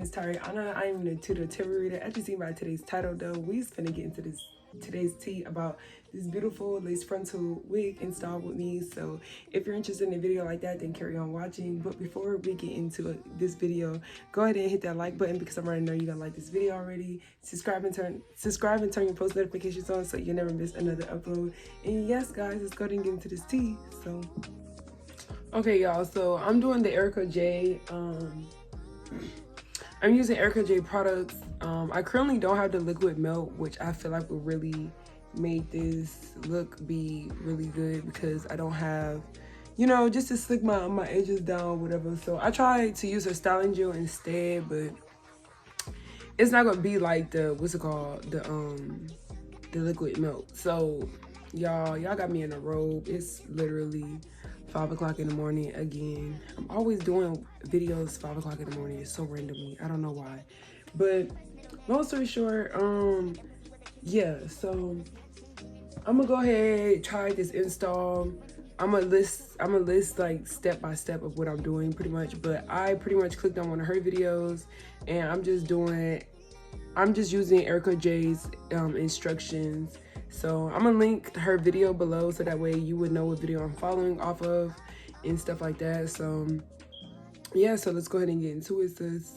is TYRIANA. I am new to the tarot reader. As you see by today's title though, we finna get into today's tea about this beautiful lace frontal wig installed with me. So if you're interested in a video like that, then carry on watching. But before we get into this video, go ahead and hit that like button because I already know you're gonna like this video already. Subscribe and turn your post notifications on so you never miss another upload. And yes guys, let's go ahead and get into this tea. So okay y'all, so I'm doing the Ericka J. I'm using Ericka J products. I currently don't have the liquid melt, which I feel like will really make this look be really good because I don't have, you know, just to slick my edges down, whatever. So I tried to use her styling gel instead, but it's not gonna be like the, what's it called, the liquid melt. So y'all got me in a robe. It's literally 5 o'clock in the morning again. I'm always doing videos 5 o'clock in the morning. It's so randomly. I don't know why. But long story short, yeah, so I'm gonna go ahead, try this install. I'm gonna list like step by step of what I'm doing pretty much, but I pretty much clicked on one of her videos and I'm just using Ericka J's instructions. So I'm gonna link her video below so that way you would know what video I'm following off of and stuff like that. So yeah, so let's go ahead and get into it, sis.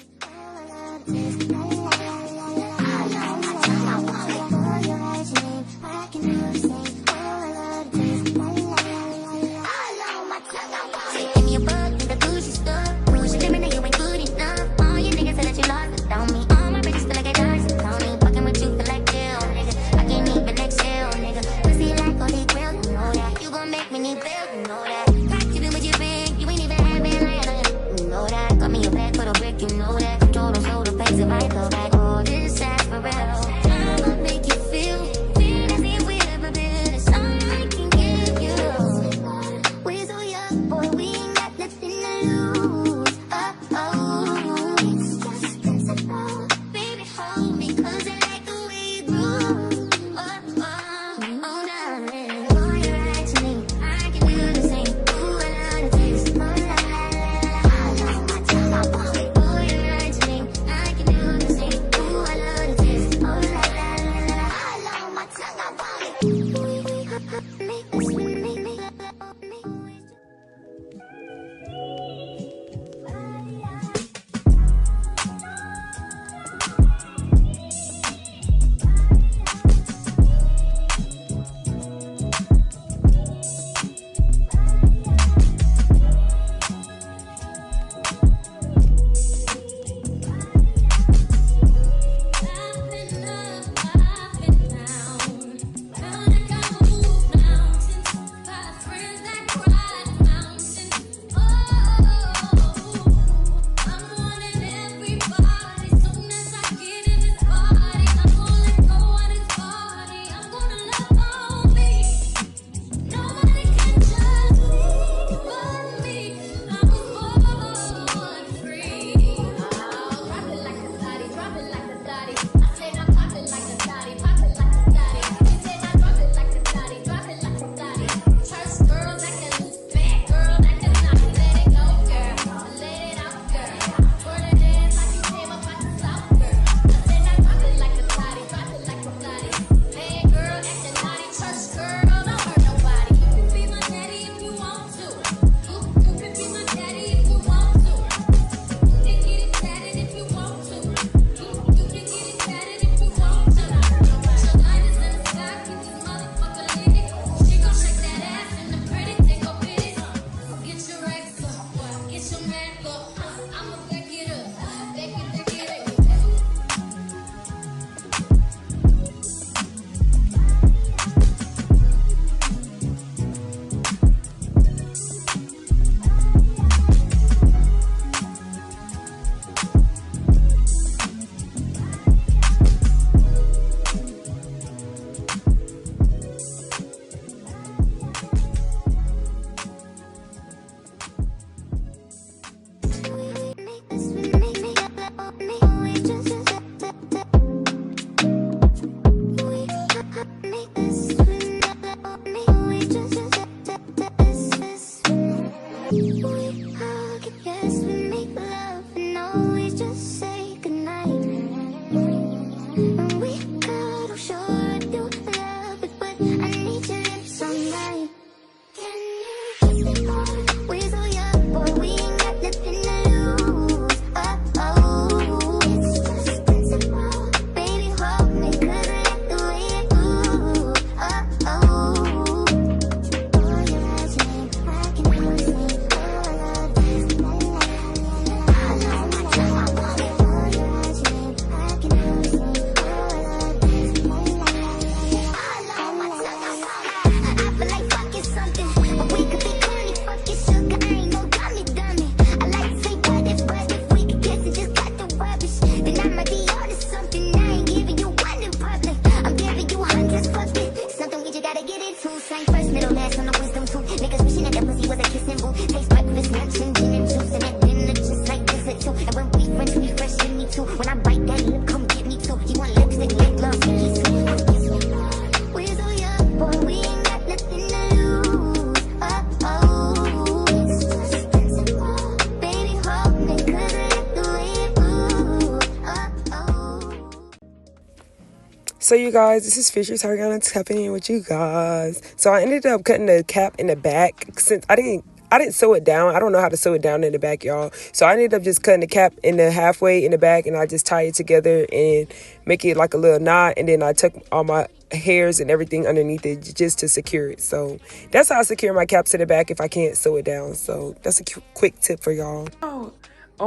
So you guys, this is Fisher TYRIANA'S tapping in with you guys. So I ended up cutting the cap in the back since I didn't sew it down. I don't know how to sew it down in the back, y'all. So I ended up just cutting the cap in the halfway in the back, and I just tie it together and make it like a little knot. And then I took all my hairs and everything underneath it just to secure it. So that's how I secure my caps to the back if I can't sew it down. So that's a quick tip for y'all. Oh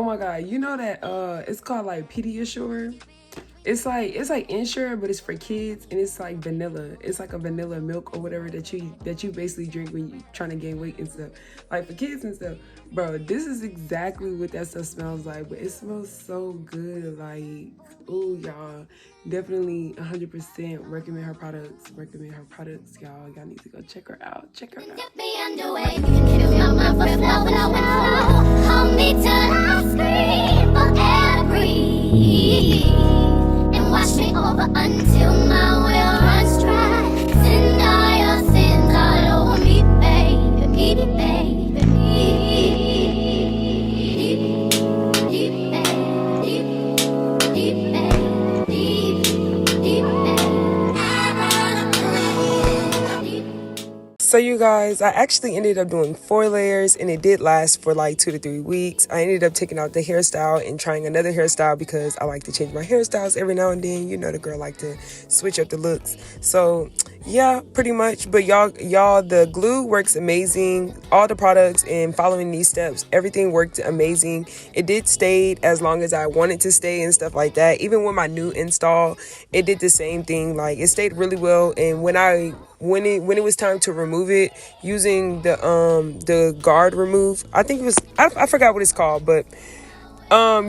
my God, you know that it's called like Pediasure. It's like Ensure, but it's for kids, and it's like vanilla. It's like a vanilla milk or whatever that you basically drink when you're trying to gain weight and stuff. Like for kids and stuff. Bro, this is exactly what that stuff smells like, but it smells so good. Like, ooh, y'all. Definitely 100% recommend her products. Recommend her products, y'all. Y'all need to go check her out. Check her out. Wash me over until my will runs dry. Send all your sins all over me, baby, baby, So you guys, I actually ended up doing 4 layers, and it did last for like 2 to 3 weeks. I ended up taking out the hairstyle and trying another hairstyle because I like to change my hairstyles every now and then. You know, the girl like to switch up the looks. So yeah, pretty much. But y'all, the glue works amazing. All the products and following these steps, everything worked amazing. It did stay as long as I wanted to stay and stuff like that. Even with my new install, it did the same thing. Like, it stayed really well. And when it was time to remove it using the guard remove, I think it was, I forgot what it's called, but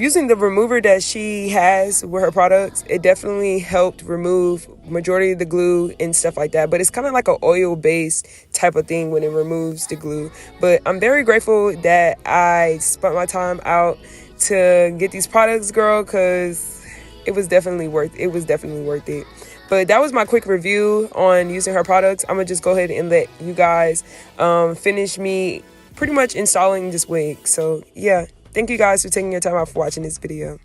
using the remover that she has with her products, it definitely helped remove majority of the glue and stuff like that. But it's kind of like an oil based type of thing when it removes the glue. But I'm very grateful that I spent my time out to get these products, girl, because it was definitely worth it. But that was my quick review on using her products. I'm gonna just go ahead and let you guys finish me pretty much installing this wig. So yeah, thank you guys for taking your time out for watching this video.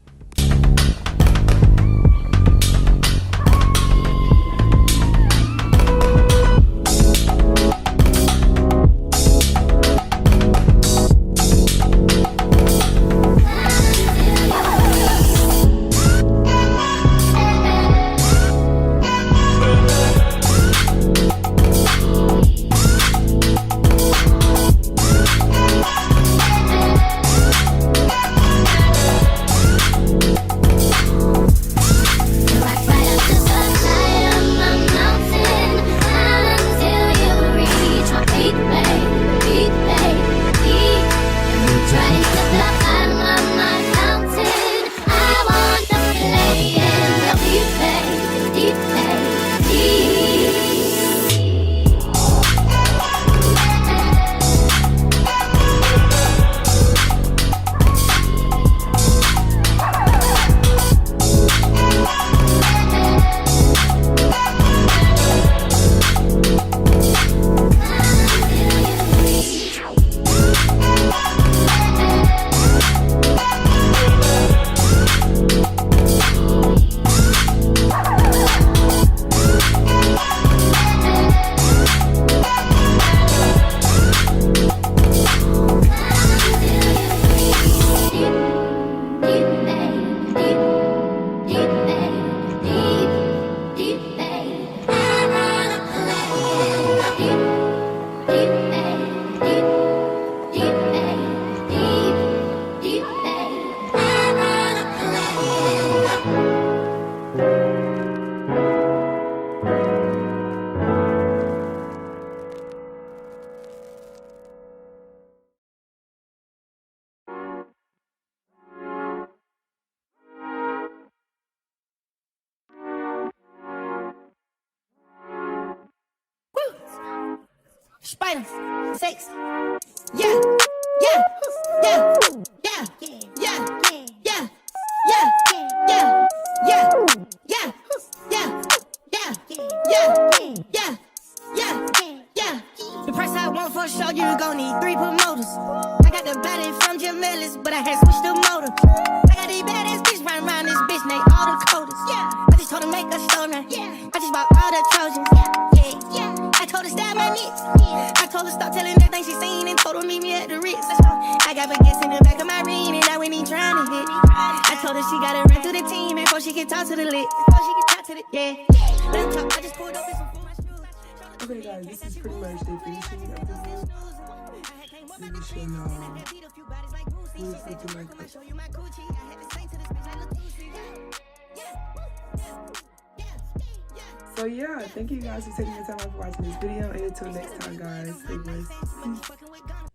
Spider, 6, yeah, yeah, yeah, yeah, yeah, yeah, yeah, yeah, yeah, yeah, yeah, yeah, yeah, yeah, yeah. The price I want for sure, you gon' need 3 promoters. I got the body from Jamelis, but I had switched the motor. I got these badass bitch run around this bitch, they all the coders. Yeah. I just told her make a stone run. Yeah. I just bought all the Trojans. Yeah. Yeah. I told her stab my nips. Yeah. I told her stop telling everything she seen and told her meet me at the Ritz. I got baguettes in the back of my ring and I went in trying to hit. I told her she gotta run through the team before she can talk to the lit. Before she can talk to the, yeah. Let's talk, I just pulled up this one for my shoes. Okay guys, this is pretty much the finishing of the look. Maybe show y'all who's looking like this. So yeah, thank you guys for taking the time out for watching this video, and until next time guys, stay blessed. Peace.